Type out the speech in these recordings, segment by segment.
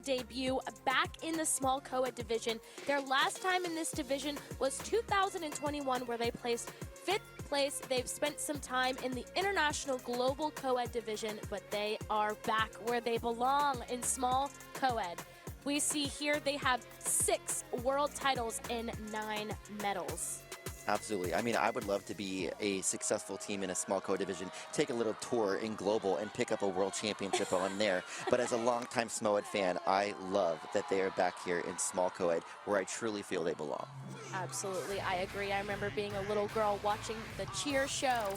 debut back in the small co-ed division. Their last time in this division was 2021, where they placed 5th place. They've spent some time in the International Global Co-ed division, but they are back where they belong in small co-ed. We see here they have 6 world titles and 9 medals. Absolutely. I mean, I would love to be a successful team in a small co division, take a little tour in global and pick up a world championship on there. But as a longtime SMOED fan, I love that they are back here in small co-ed where I truly feel they belong. Absolutely, I agree. I remember being a little girl watching the cheer show.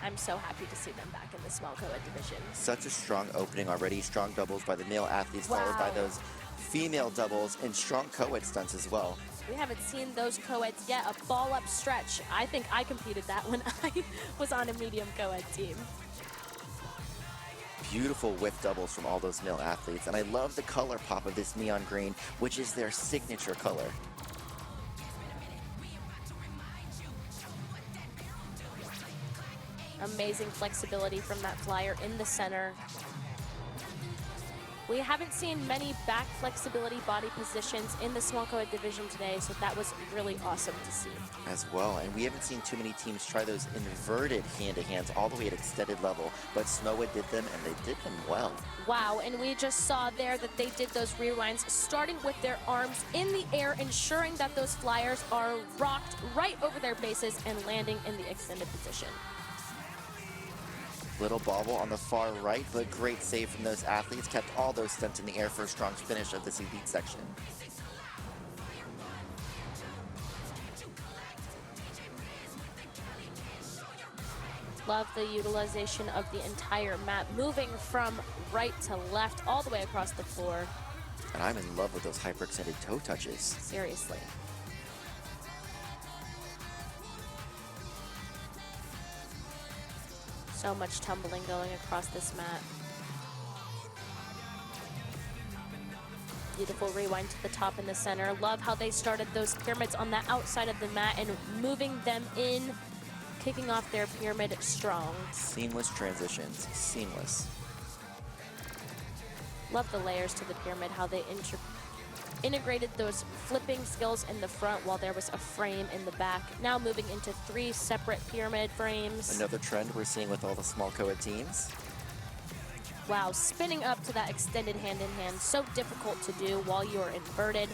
I'm so happy to see them back in the small co-ed division. Such a strong opening already. Strong doubles by the male athletes, followed by those female doubles and strong co-ed stunts as well. We haven't seen those co-eds yet. A ball-up stretch. I think I competed that when I was on a medium co-ed team. Beautiful whiff doubles from all those male athletes. And I love the color pop of this neon green, which is their signature color. Amazing flexibility from that flyer in the center. We haven't seen many back flexibility body positions in the small co-ed division today, so that was really awesome to see. As well, and we haven't seen too many teams try those inverted hand-to-hands all the way at extended level, but SMOED did them, and they did them well. Wow, and we just saw there that they did those rewinds, starting with their arms in the air, ensuring that those flyers are rocked right over their bases and landing in the extended position. Little bobble on the far right, but great save from those athletes. Kept all those stunts in the air for a strong finish of this elite section. Love the utilization of the entire mat, moving from right to left all the way across the floor. And I'm in love with those hyperextended toe touches. Seriously. So much tumbling going across this mat. Beautiful rewind to the top in the center. Love how they started those pyramids on the outside of the mat and moving them in, kicking off their pyramid strong. Seamless transitions, seamless. Love the layers to the pyramid, how they integrated those flipping skills in the front while there was a frame in the back. Now moving into 3 separate pyramid frames. Another trend we're seeing with all the small co-ed teams. Wow, spinning up to that extended hand-in-hand. So difficult to do while you're inverted.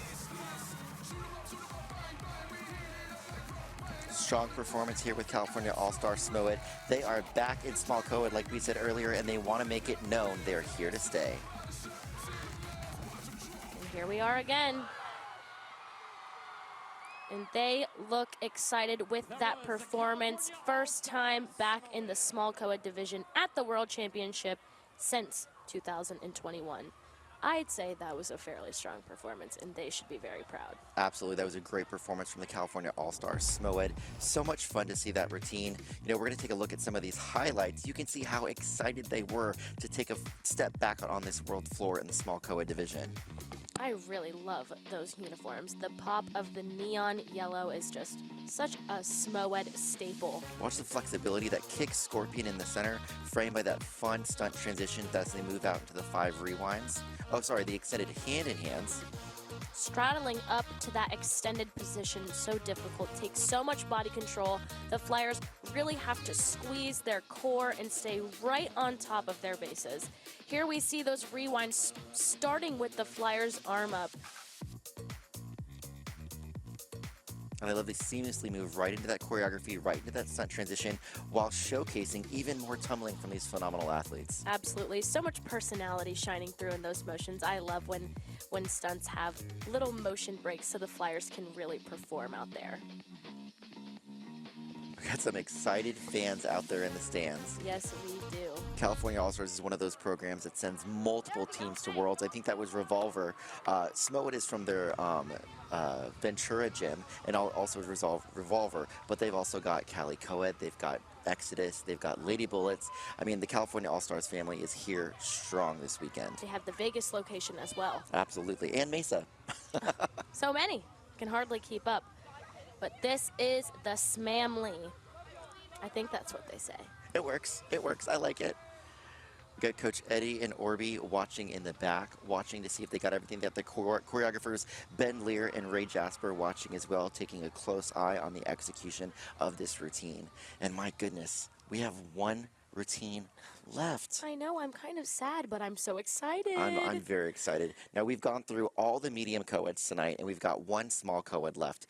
Strong performance here with California All Stars SMOED. They are back in small co-ed like we said earlier, and they want to make it known they're here to stay. Here we are again. And they look excited with that performance. First time back in the small co-ed division at the World Championship since 2021. I'd say that was a fairly strong performance, and they should be very proud. Absolutely, that was a great performance from the California All Stars SMOED. So much fun to see that routine. You know, we're going to take a look at some of these highlights. You can see how excited they were to take a step back on this world floor in the small co-ed division. I really love those uniforms. The pop of the neon yellow is just such a SMOED staple. Watch the flexibility, that kick scorpion in the center, framed by that fun stunt transition as they move out into the 5 rewinds. Oh, sorry, the extended hand-in-hands. Straddling up to that extended position, so difficult, takes so much body control. The flyers really have to squeeze their core and stay right on top of their bases. Here we see those rewinds starting with the flyer's arm up. And I love they seamlessly move right into that choreography, right into that stunt transition, while showcasing even more tumbling from these phenomenal athletes. Absolutely. So much personality shining through in those motions. I love when stunts have little motion breaks so the flyers can really perform out there. We got some excited fans out there in the stands. Yes, we do. California All Stars is one of those programs that sends multiple teams to Worlds. I think that was Revolver. SMOED is from their Ventura gym, and also Revolver, but they've also got Cali Coed, they've got Exodus, they've got Lady Bullets. I mean, the California All Stars family is here strong this weekend. They have the Vegas location as well. Absolutely, and Mesa. So many. Can hardly keep up. But this is the SMAMLY. I think that's what they say. It works. It works. I like it. Got Coach Eddie and Orby watching in the back, watching to see if they got everything. That the choreographers Ben Lear and Ray Jasper watching as well, taking a close eye on the execution of this routine. And my goodness, we have one routine left. I know, I'm kind of sad, but I'm so excited. I'm very excited. Now, we've gone through all the medium co-eds tonight, and we've got one small co-ed left.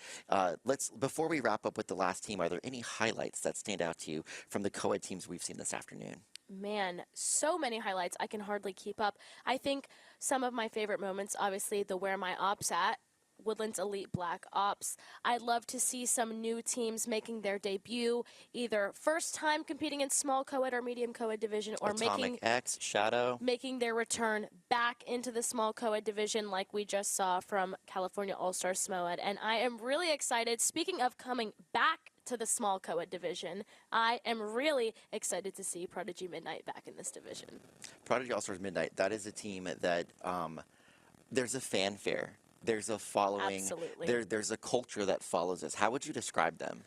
Before we wrap up with the last team, are there any highlights that stand out to you from the co-ed teams we've seen this afternoon? Man, so many highlights. I can hardly keep up. I think some of my favorite moments, obviously, the Where My Ops At, Woodlands Elite Black Ops. I'd love to see some new teams making their debut, either first time competing in small co-ed or medium co-ed division, or Atomic X, Shadow. making their return back into the small co-ed division like we just saw from California All Stars SMOED. And I am really excited. Speaking of coming back to the small co-ed division, I am really excited to see Prodigy Midnight back in this division. Prodigy All Stars Midnight, that is a team that there's a fanfare. There's a following. Absolutely. There's a culture that follows us. How would you describe them?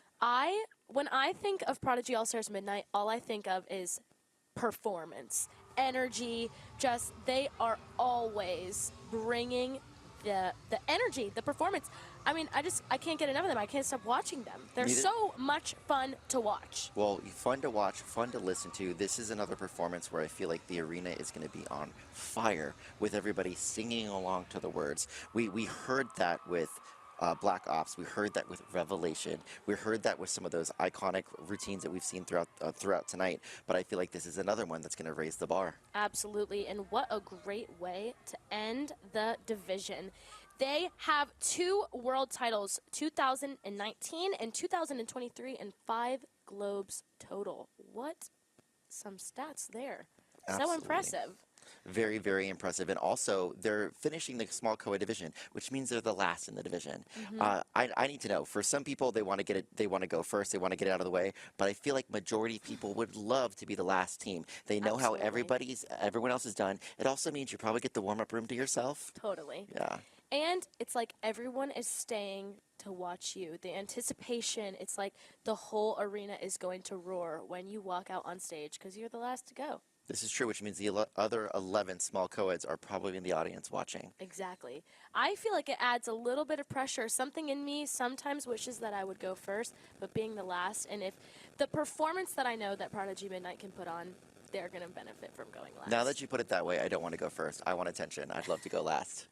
When I think of Prodigy All Stars Midnight, all I think of is performance, energy. Just they are always bringing the energy, the performance. I mean, I can't get enough of them. I can't stop watching them. They're so much fun to watch. Well, fun to watch, fun to listen to. This is another performance where I feel like the arena is going to be on fire with everybody singing along to the words. We heard that with Black Ops. We heard that with Revelation. We heard that with some of those iconic routines that we've seen throughout tonight. But I feel like this is another one that's going to raise the bar. Absolutely. And what a great way to end the division. They have 2 world titles, 2019 and 2023, and 5 globes total. What some stats there. Absolutely. So impressive. Very, very impressive. And also, they're finishing the small co-ed division, which means they're the last in the division. I need to know, for some people, they want to get it. They want to go first. They want to get it out of the way. But I feel like majority of people would love to be the last team. They know how everyone else is done. It also means you probably get the warm-up room to yourself. Totally. Yeah. And it's like everyone is staying to watch you. The anticipation, it's like the whole arena is going to roar when you walk out on stage because you're the last to go. This is true, which means the other 11 small co-eds are probably in the audience watching. Exactly. I feel like it adds a little bit of pressure. Something in me sometimes wishes that I would go first, but being the last, and if the performance that I know that Prodigy Midnight can put on, they're going to benefit from going last. Now that you put it that way, I don't want to go first. I want attention. I'd love to go last.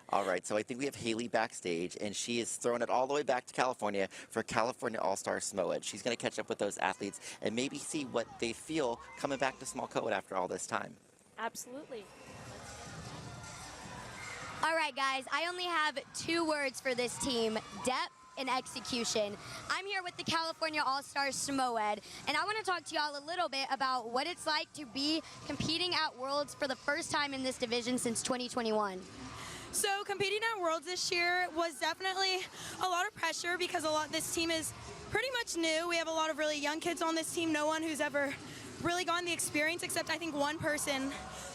All right, so I think we have Haley backstage, and she is throwing it all the way back to California for California All Stars SMOED. She's going to catch up with those athletes and maybe see what they feel coming back to small co-ed after all this time. Absolutely. All right, guys, I only have 2 words for this team: depth and execution. I'm here with the California All Stars SMOED, and I want to talk to y'all a little bit about what it's like to be competing at Worlds for the first time in this division since 2021. So competing at Worlds this year was definitely a lot of pressure because this team is pretty much new. We have a lot of really young kids on this team, no one who's ever really gotten the experience except I think one person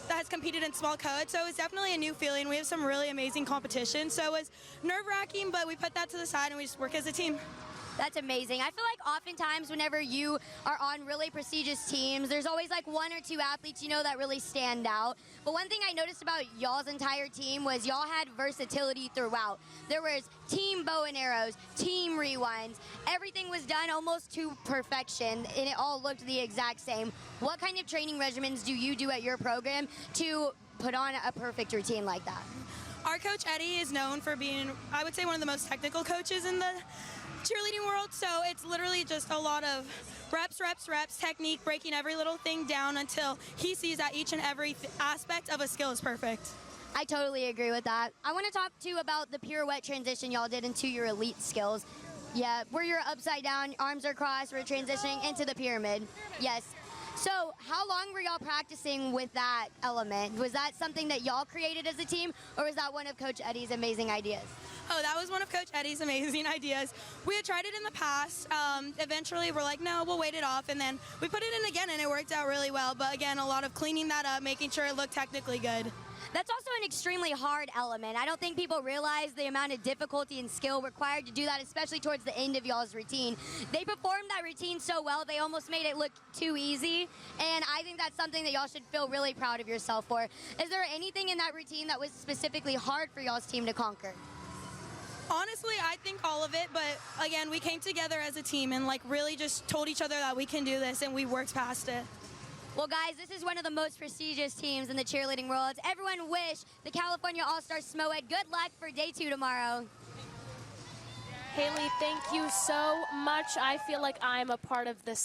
that has competed in small co-ed. So it's definitely a new feeling. We have some really amazing competition. So it was nerve-wracking, but we put that to the side and we just work as a team. That's amazing. I feel like oftentimes whenever you are on really prestigious teams, there's always like 1 or 2 athletes you know that really stand out. But one thing I noticed about y'all's entire team was y'all had versatility throughout. There was team bow and arrows, team rewinds. Everything was done almost to perfection, and it all looked the exact same. What kind of training regimens do you do at your program to put on a perfect routine like that? Our coach Eddie is known for being, I would say, one of the most technical coaches in the cheerleading world, so it's literally just a lot of reps, technique, breaking every little thing down until he sees that each and every aspect of a skill is perfect. I totally agree with that. I want to talk to you about the pirouette transition y'all did into your elite skills. Yeah, where you're upside down, arms are crossed, we're transitioning into the pyramid. Yes. So how long were y'all practicing with that element? Was that something that y'all created as a team, or was that one of Coach Eddie's amazing ideas? Oh, that was one of Coach Eddie's amazing ideas. We had tried it in the past. Eventually, we're like, no, we'll wait it off. And then we put it in again, and it worked out really well. But again, a lot of cleaning that up, making sure it looked technically good. That's also an extremely hard element. I don't think people realize the amount of difficulty and skill required to do that, especially towards the end of y'all's routine. They performed that routine so well, they almost made it look too easy, and I think that's something that y'all should feel really proud of yourself for. Is there anything in that routine that was specifically hard for y'all's team to conquer? Honestly, I think all of it, but again, we came together as a team and like really just told each other that we can do this, and we worked past it. Well, guys, this is one of the most prestigious teams in the cheerleading world. Everyone wish the California All Stars SMOED good luck for day 2 tomorrow. Haley, thank you so much. I feel like I'm a part of this